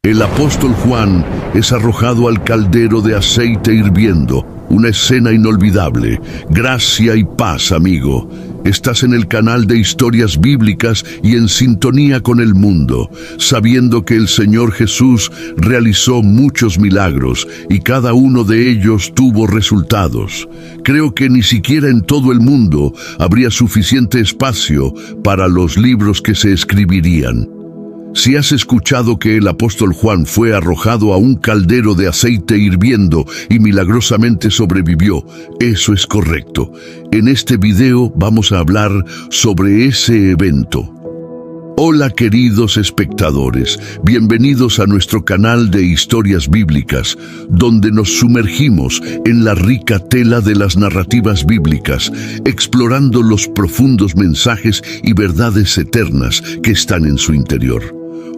El apóstol Juan es arrojado al caldero de aceite hirviendo, una escena inolvidable. Gracia y paz, amigo. Estás en el canal de Historias Bíblicas y en sintonía con el mundo, sabiendo que el Señor Jesús realizó muchos milagros y cada uno de ellos tuvo resultados. Creo que ni siquiera en todo el mundo habría suficiente espacio para los libros que se escribirían. Si has escuchado que el apóstol Juan fue arrojado a un caldero de aceite hirviendo y milagrosamente sobrevivió, eso es correcto. En este video vamos a hablar sobre ese evento. Hola queridos espectadores, bienvenidos a nuestro canal de Historias Bíblicas, donde nos sumergimos en la rica tela de las narrativas bíblicas, explorando los profundos mensajes y verdades eternas que están en su interior.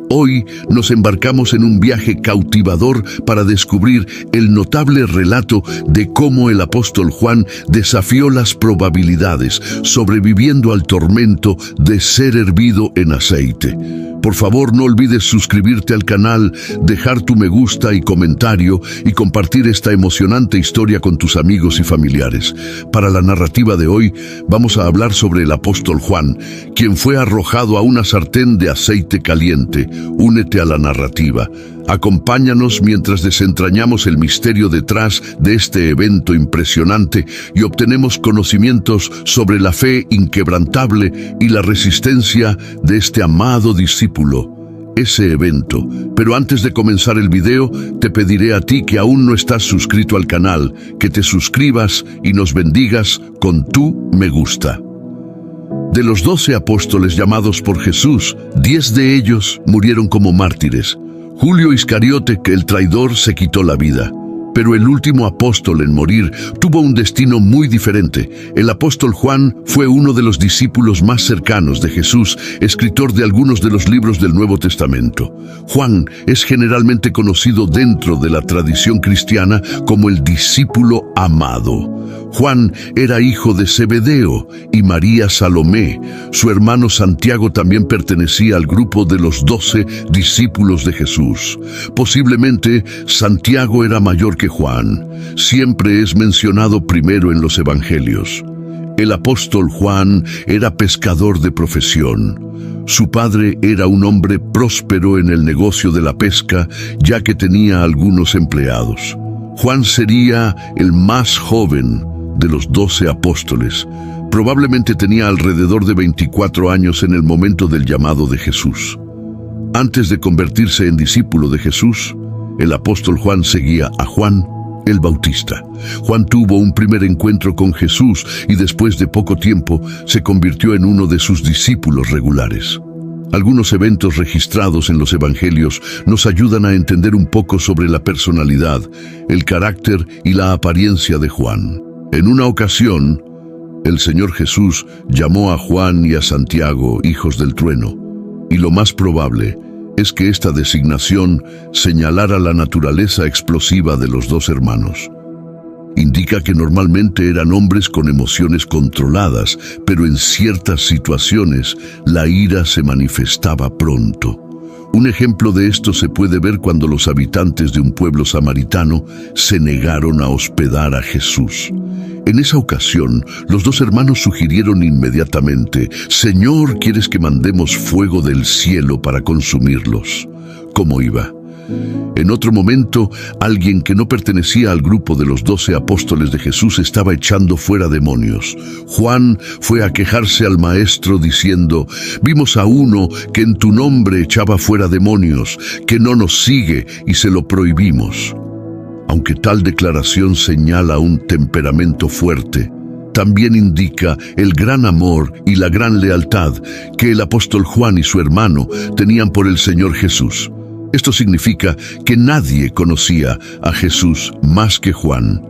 Hoy nos embarcamos en un viaje cautivador para descubrir el notable relato de cómo el apóstol Juan desafió las probabilidades, sobreviviendo al tormento de ser hervido en aceite. Por favor, no olvides suscribirte al canal, dejar tu me gusta y comentario y compartir esta emocionante historia con tus amigos y familiares. Para la narrativa de hoy, vamos a hablar sobre el apóstol Juan, quien fue arrojado a una sartén de aceite caliente. Únete a la narrativa. Acompáñanos mientras desentrañamos el misterio detrás de este evento impresionante y obtenemos conocimientos sobre la fe inquebrantable y la resistencia de este amado discípulo. Ese evento. Pero antes de comenzar el video, te pediré a ti que aún no estás suscrito al canal, que te suscribas y nos bendigas con tu me gusta. De los 12 apóstoles llamados por Jesús, 10 de ellos murieron como mártires. Julio Iscariote, que el traidor, se quitó la vida. Pero el último apóstol en morir tuvo un destino muy diferente. El apóstol Juan fue uno de los discípulos más cercanos de Jesús, escritor de algunos de los libros del Nuevo Testamento. Juan es generalmente conocido dentro de la tradición cristiana como el discípulo amado. Juan era hijo de Zebedeo y María Salomé. Su hermano Santiago también pertenecía al grupo de los 12 discípulos de Jesús. Posiblemente Santiago era mayor que Juan. Siempre es mencionado primero en los evangelios. El apóstol Juan era pescador de profesión. Su padre era un hombre próspero en el negocio de la pesca, ya que tenía algunos empleados. Juan sería el más joven de los 12 apóstoles. Probablemente tenía alrededor de 24 años en el momento del llamado de Jesús. Antes de convertirse en discípulo de Jesús, el apóstol Juan seguía a Juan el Bautista. Juan tuvo un primer encuentro con Jesús y después de poco tiempo se convirtió en uno de sus discípulos regulares. Algunos eventos registrados en los evangelios nos ayudan a entender un poco sobre la personalidad, el carácter y la apariencia de Juan. En una ocasión, el Señor Jesús llamó a Juan y a Santiago hijos del trueno, y lo más probable es que esta designación señalara la naturaleza explosiva de los dos hermanos. Indica que normalmente eran hombres con emociones controladas, pero en ciertas situaciones la ira se manifestaba pronto. Un ejemplo de esto se puede ver cuando los habitantes de un pueblo samaritano se negaron a hospedar a Jesús. En esa ocasión, los dos hermanos sugirieron inmediatamente: «Señor, ¿quieres que mandemos fuego del cielo para consumirlos?» ¿Cómo iba? En otro momento, alguien que no pertenecía al grupo de los 12 apóstoles de Jesús estaba echando fuera demonios. Juan fue a quejarse al maestro diciendo: «Vimos a uno que en tu nombre echaba fuera demonios, que no nos sigue y se lo prohibimos». Aunque tal declaración señala un temperamento fuerte, también indica el gran amor y la gran lealtad que el apóstol Juan y su hermano tenían por el Señor Jesús. Esto significa que nadie conocía a Jesús más que Juan.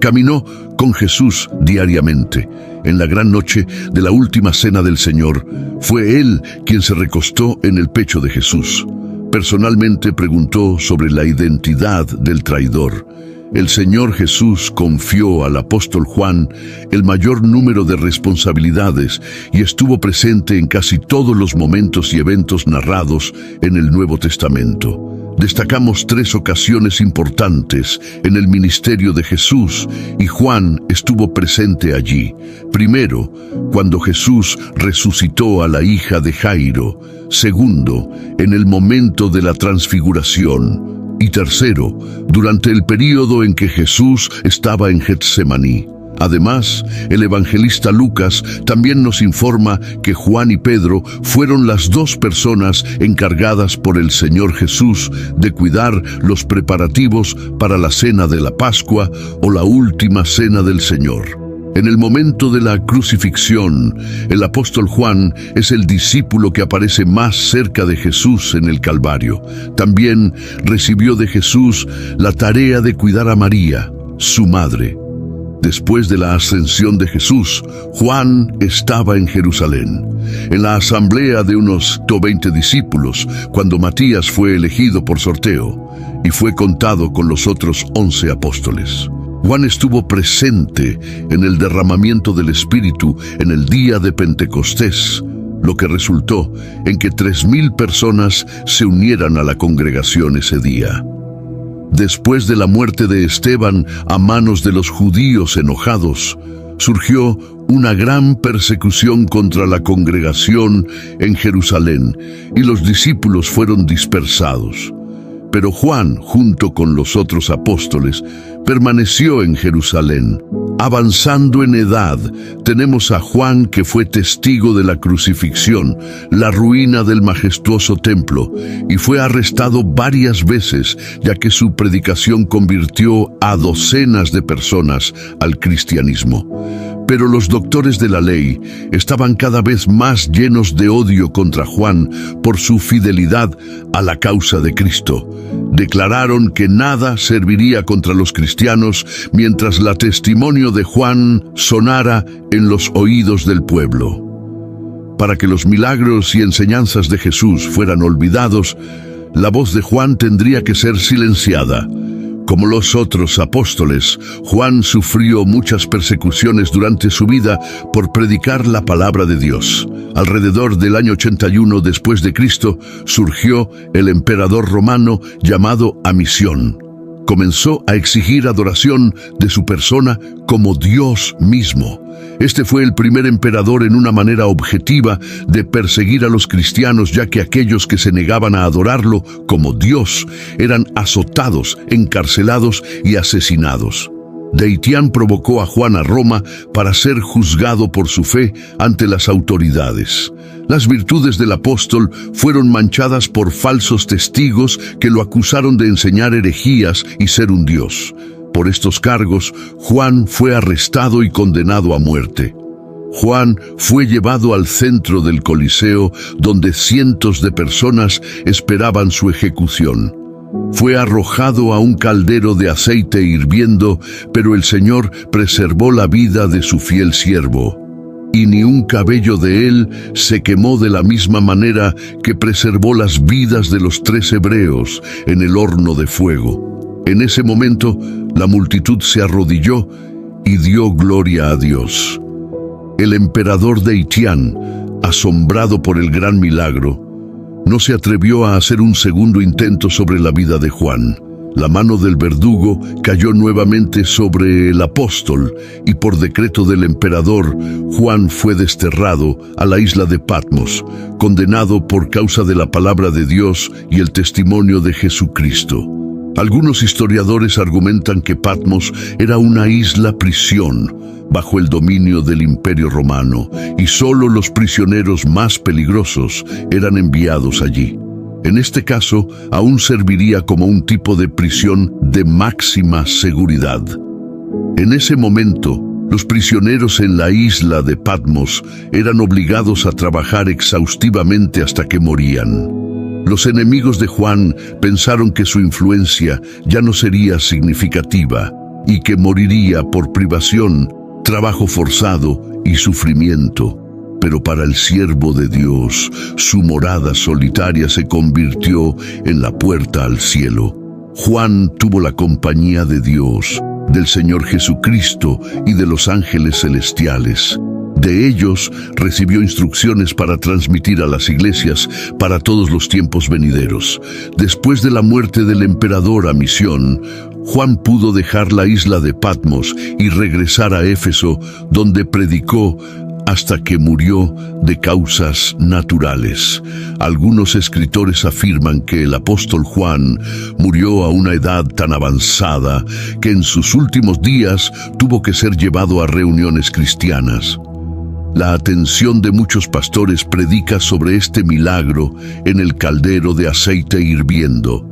Caminó con Jesús diariamente. En la gran noche de la última cena del Señor, fue él quien se recostó en el pecho de Jesús. Personalmente preguntó sobre la identidad del traidor. El Señor Jesús confió al apóstol Juan el mayor número de responsabilidades y estuvo presente en casi todos los momentos y eventos narrados en el Nuevo Testamento. destacamos 3 ocasiones importantes en el ministerio de Jesús, y Juan estuvo presente allí. Primero, cuando Jesús resucitó a la hija de Jairo. Segundo, en el momento de la transfiguración. Y tercero, durante el período en que Jesús estaba en Getsemaní. Además, el evangelista Lucas también nos informa que Juan y Pedro fueron las 2 personas encargadas por el Señor Jesús de cuidar los preparativos para la cena de la Pascua o la última cena del Señor. En el momento de la crucifixión, el apóstol Juan es el discípulo que aparece más cerca de Jesús en el Calvario. También recibió de Jesús la tarea de cuidar a María, su madre. Después de la ascensión de Jesús, Juan estaba en Jerusalén, en la asamblea de unos 20 discípulos, cuando Matías fue elegido por sorteo y fue contado con los otros 11 apóstoles. Juan estuvo presente en el derramamiento del Espíritu en el día de Pentecostés, lo que resultó en que 3,000 personas se unieran a la congregación ese día. Después de la muerte de Esteban a manos de los judíos enojados, surgió una gran persecución contra la congregación en Jerusalén y los discípulos fueron dispersados. Pero Juan, junto con los otros apóstoles, permaneció en Jerusalén. Avanzando en edad, tenemos a Juan, que fue testigo de la crucifixión, la ruina del majestuoso templo, y fue arrestado varias veces, ya que su predicación convirtió a docenas de personas al cristianismo. Pero los doctores de la ley estaban cada vez más llenos de odio contra Juan por su fidelidad a la causa de Cristo. Declararon que nada serviría contra los cristianos mientras la testimonio de Juan sonara en los oídos del pueblo. Para que los milagros y enseñanzas de Jesús fueran olvidados, la voz de Juan tendría que ser silenciada. Como los otros apóstoles, Juan sufrió muchas persecuciones durante su vida por predicar la palabra de Dios. Alrededor del año 81 después de Cristo, surgió el emperador romano llamado Amisión. Comenzó a exigir adoración de su persona como Dios mismo. Este fue el primer emperador en una manera objetiva de perseguir a los cristianos, ya que aquellos que se negaban a adorarlo como Dios eran azotados, encarcelados y asesinados. Domiciano provocó a Juan a Roma para ser juzgado por su fe ante las autoridades. Las virtudes del apóstol fueron manchadas por falsos testigos que lo acusaron de enseñar herejías y ser un dios. Por estos cargos, Juan fue arrestado y condenado a muerte. Juan fue llevado al centro del Coliseo, donde cientos de personas esperaban su ejecución. Fue arrojado a un caldero de aceite hirviendo, pero el Señor preservó la vida de su fiel siervo. Y ni un cabello de él se quemó, de la misma manera que preservó las vidas de los 3 hebreos en el horno de fuego. En ese momento, la multitud se arrodilló y dio gloria a Dios. El emperador Domiciano, asombrado por el gran milagro, no se atrevió a hacer un segundo intento sobre la vida de Juan. La mano del verdugo cayó nuevamente sobre el apóstol y por decreto del emperador, Juan fue desterrado a la isla de Patmos, condenado por causa de la palabra de Dios y el testimonio de Jesucristo. Algunos historiadores argumentan que Patmos era una isla prisión bajo el dominio del Imperio Romano y solo los prisioneros más peligrosos eran enviados allí. En este caso, aún serviría como un tipo de prisión de máxima seguridad. En ese momento, los prisioneros en la isla de Patmos eran obligados a trabajar exhaustivamente hasta que morían. Los enemigos de Juan pensaron que su influencia ya no sería significativa y que moriría por privación, trabajo forzado y sufrimiento. Pero para el siervo de Dios, su morada solitaria se convirtió en la puerta al cielo. Juan tuvo la compañía de Dios, del Señor Jesucristo y de los ángeles celestiales. De ellos recibió instrucciones para transmitir a las iglesias para todos los tiempos venideros. Después de la muerte del emperador a Misión, Juan pudo dejar la isla de Patmos y regresar a Éfeso, donde predicó hasta que murió de causas naturales. Algunos escritores afirman que el apóstol Juan murió a una edad tan avanzada que en sus últimos días tuvo que ser llevado a reuniones cristianas. La atención de muchos pastores predica sobre este milagro en el caldero de aceite hirviendo,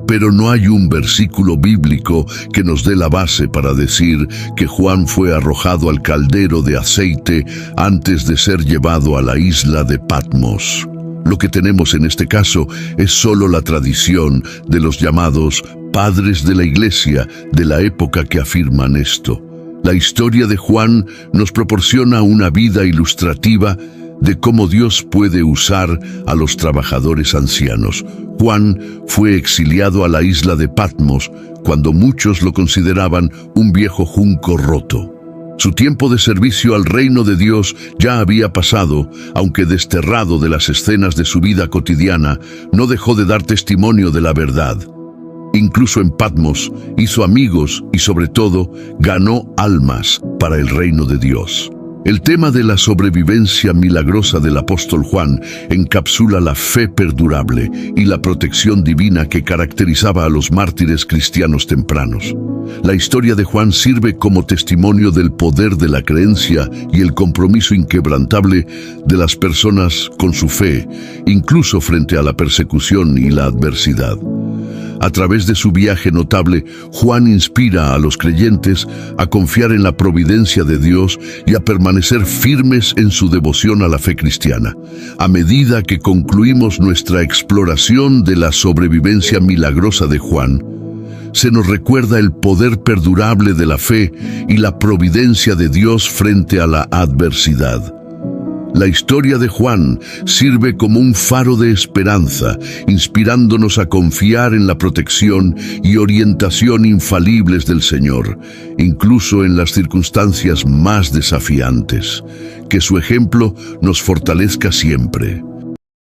pero no hay un versículo bíblico que nos dé la base para decir que Juan fue arrojado al caldero de aceite antes de ser llevado a la isla de Patmos. Lo que tenemos en este caso es solo la tradición de los llamados padres de la iglesia de la época que afirman esto. La historia de Juan nos proporciona una vida ilustrativa de cómo Dios puede usar a los trabajadores ancianos. Juan fue exiliado a la isla de Patmos cuando muchos lo consideraban un viejo junco roto. Su tiempo de servicio al reino de Dios ya había pasado, aunque desterrado de las escenas de su vida cotidiana, no dejó de dar testimonio de la verdad. Incluso en Patmos hizo amigos y sobre todo ganó almas para el reino de Dios. El tema de la sobrevivencia milagrosa del apóstol Juan encapsula la fe perdurable y la protección divina que caracterizaba a los mártires cristianos tempranos. La historia de Juan sirve como testimonio del poder de la creencia y el compromiso inquebrantable de las personas con su fe, incluso frente a la persecución y la adversidad. A través de su viaje notable, Juan inspira a los creyentes a confiar en la providencia de Dios y a permanecer firmes en su devoción a la fe cristiana. A medida que concluimos nuestra exploración de la sobrevivencia milagrosa de Juan, se nos recuerda el poder perdurable de la fe y la providencia de Dios frente a la adversidad. La historia de Juan sirve como un faro de esperanza, inspirándonos a confiar en la protección y orientación infalibles del Señor, incluso en las circunstancias más desafiantes. Que su ejemplo nos fortalezca siempre.